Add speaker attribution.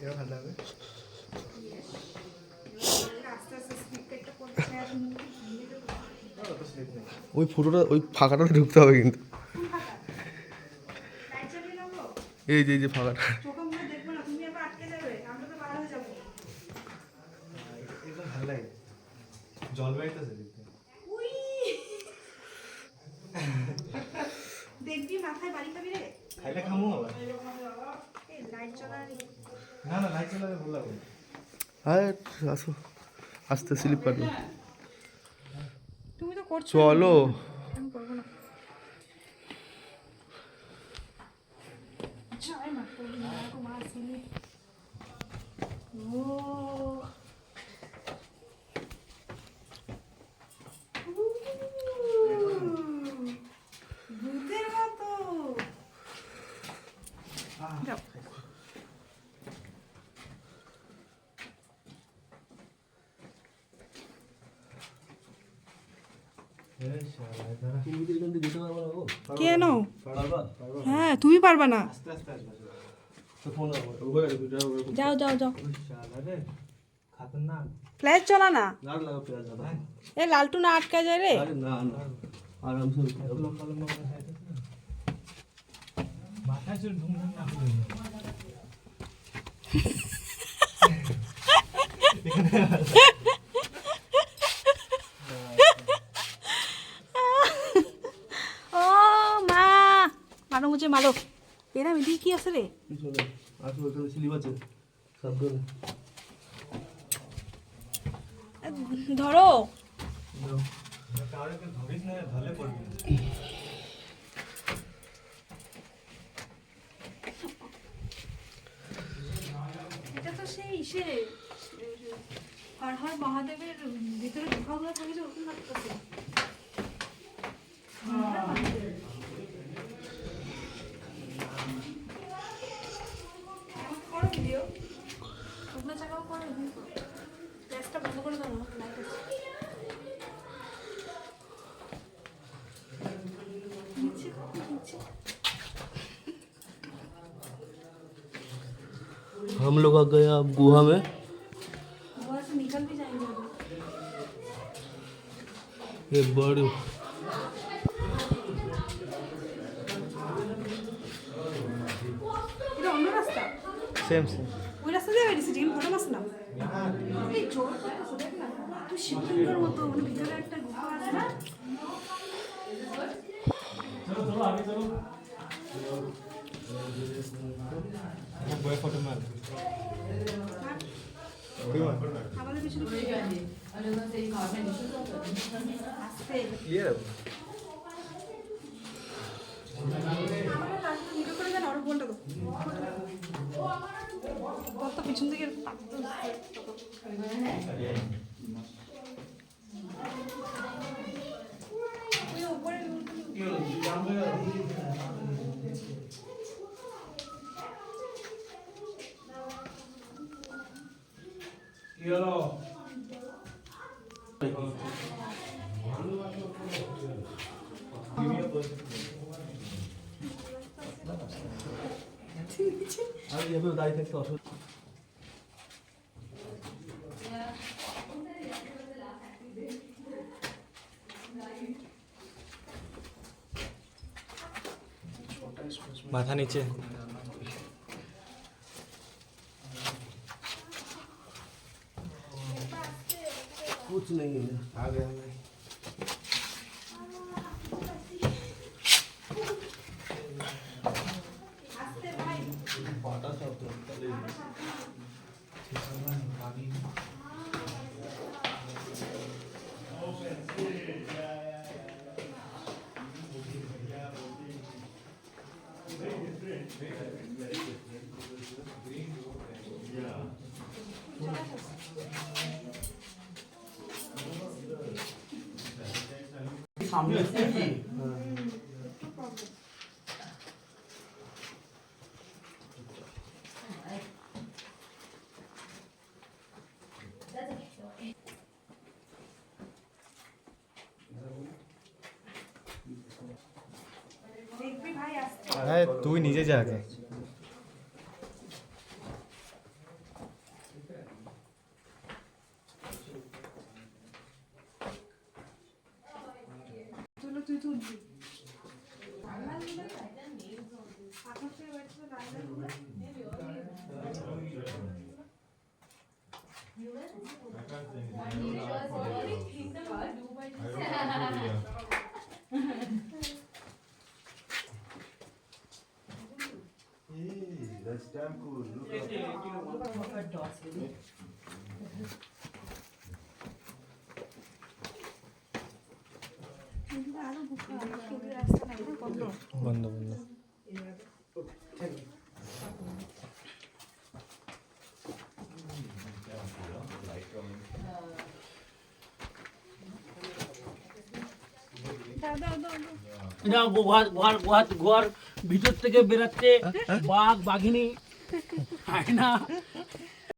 Speaker 1: এবার ভালো হবে। ওই ফটোটা ওই ফাঁকাটাতে ঢুকতে হবে কিন্তু। এই যে ফাঁকাটা ভালো লাগে, জল বাইতেছে দেখতে। দেখবি মাথায় বাড়ি খাবি রে, খাইলে খামু আবার। লাইট জ্বালানি না, লাইট জ্বালালে ভালো লাগবে। আরে আসো, আস্তে স্লিপ কাটবে। তুমি তো করছো, চলো। আমি করব না। জয় মা তো মা স্লিপ। ও ভূতের মতো। যাও। কেন? হ্যাঁ তুমি পারবা না। যাও যাও যাও, ফ্ল্যাশ চলা না। এ লালটু না আটকা যায় রে। ও মা, মারো মুঝে মারো। এরা মিলি কি আছে রে? ধরো। এটা তো সেই সে হর হর মহাদেবের ভিতরে গুহাগুলো থাকে যে ওরকম লাগতেছে। করো ভিডিও, ওগুলো জায়গাও করো, গ্যাসটা বন্ধ করে দাও, লাইট আছে নিচে নিচে।
Speaker 2: हम लोग आ गए अब गुहा में।
Speaker 1: गुहा से निकल भी जाएंगे अभी।
Speaker 2: ये बड़ी
Speaker 1: এটা অন্য রাস্তা,
Speaker 2: सेम
Speaker 1: ওই রাস্তা দিয়ে বেরিয়েছি জিম ঘটনা মাস না। এই জোর করতেছে দেখ না, তুই শিবলিঙ্গের মতো মানে ভিতরে একটা গুহা আছে না। চলো চলো আগে চলো। বয় ফটো মার আমাদের পিছনে আস্তে ক্লিয়ার। ভিডিও করে দেন, আরো বলটা কত পিছন থেকে
Speaker 2: আর এভাবে দাঁড়িয়ে থাকতে অসুবিধা।
Speaker 3: माथा नीचे।
Speaker 2: कुछ नहीं है, आ गया मैं। सामने
Speaker 3: তুই নিজে যা আগে।
Speaker 4: তুই তুলবি
Speaker 1: That's damn cool. Look at
Speaker 4: আরো বুকা খেতে রাস্তা নাই না বন্ধ
Speaker 3: বন্ধ বন্ধ
Speaker 4: দাও দাও দাও দাও।
Speaker 2: এটা গুহার ভিতর থেকে বেরাচ্ছে বাঘ বাঘিনী আয়না